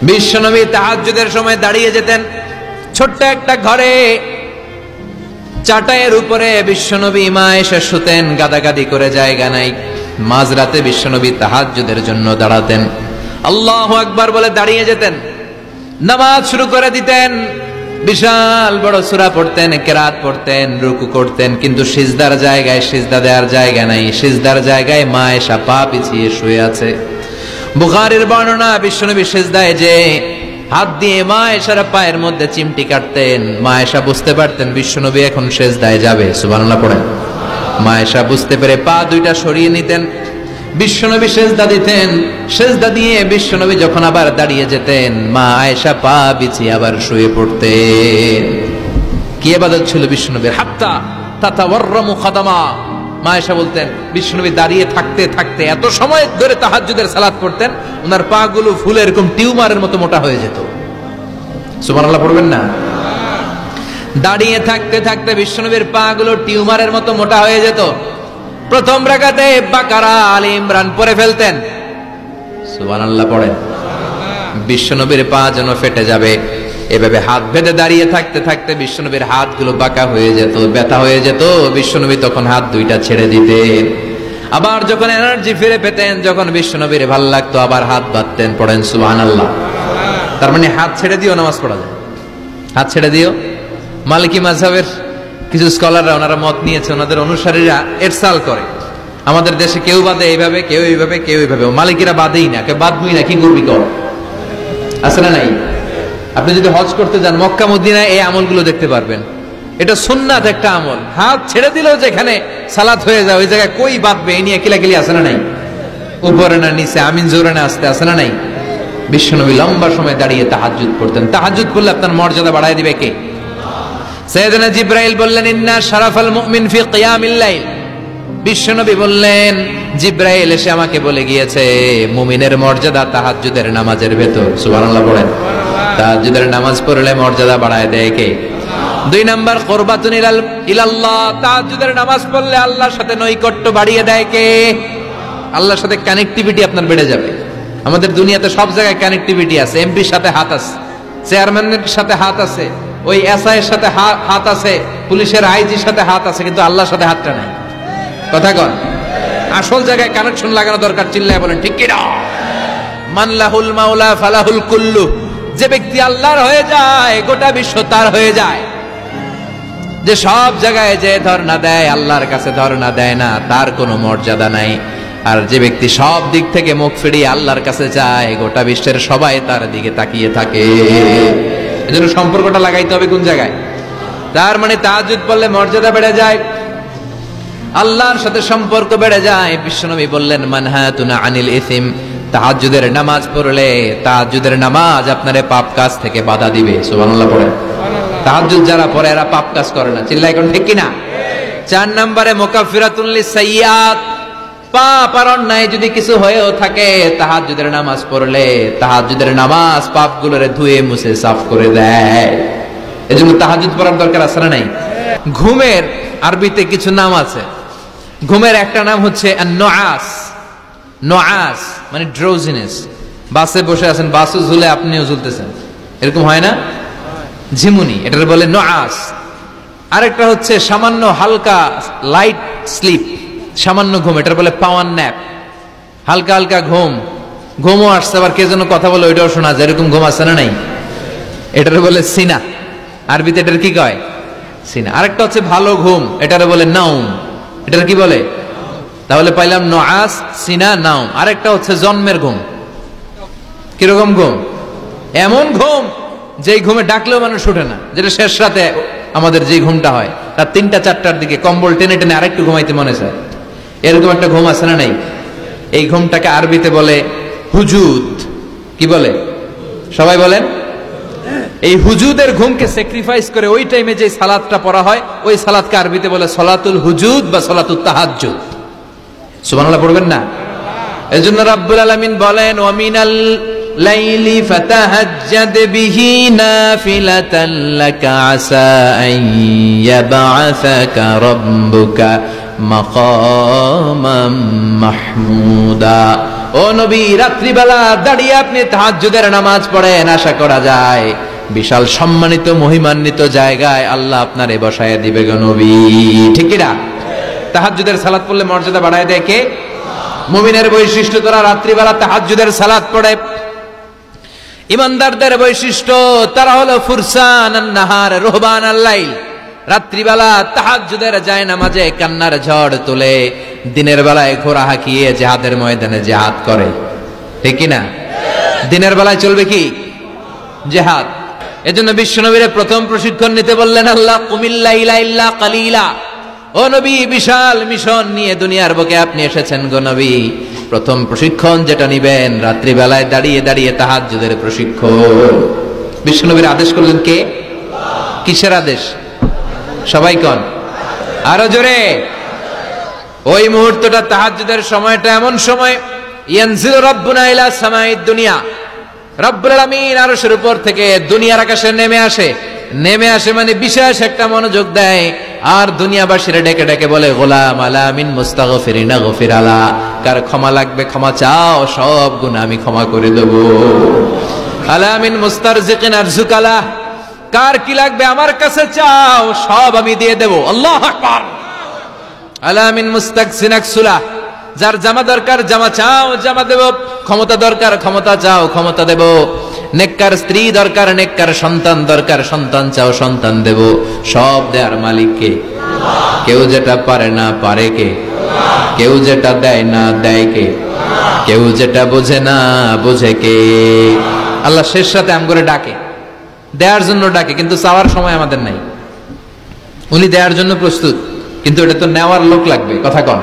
বিশ্বনবী তাহাজ্জুদের সময় দাঁড়িয়ে যেতেন। ছোট্ট একটা ঘরে চাটাইয়ের উপরে বিশ্বনবী মা এসে শুতেন, গাদাগাদি করে জায়গা নাই। মাঝরাতে বিশ্বনবী তাহাজ্জুদের জন্য দাঁড়াতেন, আল্লাহু আকবার বলে দাঁড়িয়ে যেতেন, নামাজ শুরু করে দিতেন। বিশাল বড় সূরা পড়তেন, কিরাত পড়তেন, রুকু করতেন, কিন্তু সিজদার জায়গায় সিজদা দেওয়ার জায়গা নাই। সিজদার জায়গায় মা এসা পা পিছিয়ে শুয়ে আছে। বুখারীর বর্ণনা, বিশ্বনবী সিজদায় যে হাত দিয়ে মা এসার পায়ের মধ্যে চিমটি কাটতেন, মা এসা বুঝতে পারতেন বিশ্বনবী এখন সিজদায় যাবে। সুবহানাল্লাহ পড়েন। মা এসা বুঝতে পেরে পা দুইটা সরিয়ে নিতেন, বিশ্বনবী সিজদা দিতেন। সিজদা দিয়ে বিশ্বনবী যখন আবার দাঁড়িয়ে যেতেন, মা আয়েশা পা বিছিয়ে আবার শুয়ে পড়তেন। কি ইবাদত ছিল বিশ্বনবীর! হাত্তা তাতাওয়াররামু খাদামা। মা আয়েশা বলতেন বিশ্বনবী দাঁড়িয়ে থাকতে থাকতে এত সময় ধরে তাহাজ্জুদের সালাত পড়তেন, ওনার পা গুলো ফুলে এরকম টিউমারের মতো মোটা হয়ে যেত। সুবহানাল্লাহ পড়বেন না? দাঁড়িয়ে থাকতে থাকতে বিশ্বনবীর পা গুলো টিউমারের মতো মোটা হয়ে যেত। প্রথম রাকাতে বাকারা, আলে ইমরান পড়ে ফেলতেন। সুবহানাল্লাহ পড়েন। বিশ্বনবীর পা যেন ফেটে যাবে, এভাবে হাত বেঁধে দাঁড়িয়ে থাকতে থাকতে বিশ্বনবীর হাতগুলো বাঁকা হয়ে যেত, ব্যথা হয়ে যেত। বিশ্বনবী তখন হাত দুইটা ছেড়ে দিতেন। আবার যখন এনার্জি ফিরে পেতেন, যখন বিশ্বনবীর ভালো লাগতো, আবার হাত বাঁধতেন। পড়েন সুবহানাল্লাহ। তার মানে হাত ছেড়ে দিও নামাজ পড়া যায়। হাত ছেড়ে দিও। মালিকি মাযহাবের কিছু স্কলাররা ওনারা মত নিয়েছে, ওনাদের অনুসারীরা এরসাল করে। আমাদের দেশে কেউ বাদে এইভাবে, কেউ এইভাবে, কেউ এইভাবে। মালিকিরা বাদেই না, কেউ বাদবই না, কি করবি কর। আছে না নাই? আপনি যদি হজ করতে যান মক্কা মদিনায়, এই আমলগুলো দেখতে পারবেন। এটা সুন্নাত একটা আমল। হাত ছেড়ে দিলেও যেখানে সালাত হয়ে যায় ওই জায়গায় কই বাঁধবে, এই নিয়ে কিলাকিলি আছে না নাই? উপরে না নিচে, আমিন জোরে না আসতে, আছে না নাই? বিশ্বনবী লম্বা সময় দাঁড়িয়ে তাহাজ্জুদ পড়তেন। তাহাজ্জুদ করলে আপনার মর্যাদা বাড়ায় দিবে কে? সাইয়েদনা জিবরাইল বললেন, ইন্না শারাফাল মুমিন ফি কিয়ামিল লাইল। বিশ্বনবী বললেন, জিবরাইল এসে আমাকে বলে গিয়েছে মুমিনের মর্যাদা তাহাজ্জুদের নামাজের ভেতর। সুবহানাল্লাহ পড়েন। তাহাজ্জুদের নামাজ পড়লে মর্যাদা বাড়ায় দেয় কে? 2 নাম্বার কুরবাতুন ইলাল্লাহ। তাহাজ্জুদের নামাজ পড়লে আল্লাহর সাথে নৈকট্য বাড়িয়ে দেয় কে? আল্লাহর সাথে কানেক্টিভিটি আপনার বেড়ে যাবে। আমাদের দুনিয়াতে সব জায়গায় কানেক্টিভিটি আছে। এমপির সাথে হাত আছে, চেয়ারম্যানের সাথে হাত আছে, ওই এসআই এর সাথে হাত আছে, পুলিশের আইজির সাথে হাত আছে, কিন্তু আল্লাহর সাথে হাতটা নাই। কথা কন। আসল জায়গায় কানেকশন লাগানো দরকার। চিল্লায় বলেন ঠিক কি না? মান লাহুল মাওলা ফালাহুল কুল্লু। যে ব্যক্তি আল্লাহর হয়ে যায়, গোটা বিশ্ব তার হয়ে যায়। যে সব জায়গায় যে ধর্ণা দেয়, আল্লাহর কাছে ধর্ণা দেয় না, তার কোনো মর্যাদা নাই। আর যে ব্যক্তি সব দিক থেকে মুখ ফিরিয়ে আল্লাহর কাছে যায়, গোটা বিশ্বের সবাই তার দিকে তাকিয়ে থাকে। এজন্য সম্পর্কটা লাগাইতে হবে কোন জায়গায়? তার মানে তাহাজ্জুদ পড়লে মর্যাদা বেড়ে যায়, আল্লাহর সাথে সম্পর্ক বেড়ে যায়। বিশ্বনবী বললেন, মানহাতুনা আনিল ইসিম। তাহাজ্জুদের নামাজ পড়লে, তাহাজ্জুদের নামাজ আপনারে পাপ কাজ থেকে বাধা দিবে। সুবহানাল্লাহ পড়ে। তাহাজ্জুদ যারা পড়ে এরা পাপ কাজ করে না। চিল্লায় কোন ঠিক কিনা? 4 নম্বরে মুকাফফিরাতুল লিসাইয়্যাত। পাপ আর অন্যায় যদি কিছু হয়েও থাকে, তাহাজ্জুদের নামাজ পড়লে তাহাজ্জুদের নামাজ পাপগুলোরে ধুয়ে মুছে সাফ করে দেয়। এজন্য তাহাজ্জুদ পড়ার দরকার আছে না নাই? ঘুমের আরবিতে কিছু নাম আছে। ঘুমের একটা নাম হচ্ছে আন-নুআস। নুআস মানে ড্রোজিনেস। বাসে বসে আছেন, বাসও ঝুলে আপনিও ঝুলতেছেন, এরকম হয় না? ঝিমুনি, এটার বলে নুআস। আরেকটা হচ্ছে সামান্য হালকা লাইট স্লিপ, সামান্য ঘুম, এটার বলে পাওয়ার ন্যাপ। হালকা হালকা ঘুম, ঘুমও আসছে, আবার কে যেন কথা বলে ওইটাও শোনা যায়, এরকম ঘুম আছে না নাই? এটার বলে সিনা। আরবিতে এটার কি কয়? সিনা। আরেকটা হচ্ছে ভালো ঘুম, এটার বলে নাউম। এটার কি বলে? তাহলে পাইলাম নুআস, সিনা, নাউম। আরেকটা হচ্ছে জন্মের ঘুম। কিরকম ঘুম? এমন ঘুম যেই ঘুমে ডাকলেও মানুষ ওঠে না, যেটা শেষ রাতে আমাদের যে ঘুমটা হয়, রাত 3টা-4টার দিকে কম্বল টেনে টেনে আরেকটু ঘুমাইতে মনে চায়, এরকম একটা ঘুম আছে না নাই? এই ঘুমটাকে আরবিতে বলে হুজুদ। কি বলে? সবাই বলেন। এই হুজুদের ঘুমকে স্যাক্রিফাইস করে ওই টাইমে যে সালাতটা পড়া হয়, ওই সালাতকে আরবিতে বলে সলাতুল হুজুদ বা সলাতুত তাহাজ্জুদ। সুবহানাল্লাহ পড়বেন না? এজন্য রাব্বুল আলামিন বলেন, ওয়া মিনাল লাইলি ফাতাহাজ্জাদ বিহি নাফিলাতান লাকা আসা আন ইয়াবআসাকা রাব্বুকা মাকামাম মাহমুদা। ও ও নবী, রাত্রিবেলা দাঁড়িয়ে আপনি তাহাজ্জুদের নামাজ পড়েন, আশা করা যায় বিশাল সম্মানিত মহিমান্বিত জায়গায় আল্লাহ আপনারে বসায় দিবে গো নবী। ঠিক কি না? তাহাজ্জুদের সালাত পড়লে মর্যাদা বাড়ায় দেয় কে? মুমিনের বৈশিষ্ট্য, তারা রাত্রিবেলা তাহাজ্জুদের সালাত পড়ে। ইমানদারদের বৈশিষ্ট্য, তারা হলো ফুরসান আন-নাহার রুহবান আল-লাইল। রাত্রিবেলা তাহাজ্জুদের যায় নামাজে কান্নার ঝড় তুলে, দিনের বেলায় ঘোড়া হাঁকিয়ে জিহাদের ময়দানে জিহাদ করে। ঠিক কি না? দিনের বেলায় চলবে কি? জিহাদ। এজন্য বিশ্বনবীর প্রথম প্রশিক্ষণ নিতে বললেন আল্লাহ, কুমিল লাইলা ইল্লা কালিলা। ও নবী, বিশাল মিশন নিয়ে দুনিয়ার বুকে আপনি এসেছেন গো নবী। প্রথম প্রশিক্ষণ যেটা নিবেন, রাত্রিবেলায় দাঁড়িয়ে দাঁড়িয়ে তাহাজ্জুদের প্রশিক্ষণ। বিশ্বনবীর আদেশ করলেন কে? কিসের আদেশ? সবাই কোন? আরো জোরে। ওই মুহূর্তটা তাহাজ্জুদের সময়টা এমন সময়, ইয়ানজিলু রাব্বুনা ইলা সামাইদ দুনিয়া, রব্বুল আলামিন আরশের উপর থেকে দুনিয়ার আকাশে নেমে আসে। নেমে আসে মানে বিশেষ একটা মনোযোগ দেয়, আর দুনিয়াবাসীরা ডেকে ডেকে বলে, গোলাম আলা মিন মুস্তাগফিরিনা গফির আলা। কার ক্ষমা লাগবে ক্ষমা চাও, সব গুনাহ আমি ক্ষমা করে দেব। আলা মিন মুস্তারজিকিন আরজুক আলা। কার কি লাগবে আমার কাছে চাও, সব আমি দিয়ে দেব। আল্লাহু আকবার। আলা মিন মুস্তাকসিন আকসুলা। যার জামা দরকার জামা চাও, জামা দেব। ক্ষমতা দরকার ক্ষমতা চাও, ক্ষমতা দেব। নেককার স্ত্রী দরকার, নেককার সন্তান দরকার, সন্তান চাও, সন্তান দেব। সব দেয়ার মালিক কে? কেউ যেটা পারে না পারে কে? কেউ যেটা দেয় না দেয় কে? কেউ যেটা বোঝে না বোঝে কে? আল্লাহ শেষ সাথে আম করে ডাকে, দেওয়ার জন্য ডাকে, কিন্তু চাওয়ার সময় আমাদের নাই। উনি দেওয়ার জন্য প্রস্তুত, কিন্তু এটা তো নেওয়ার লোক লাগবে। কথা কন।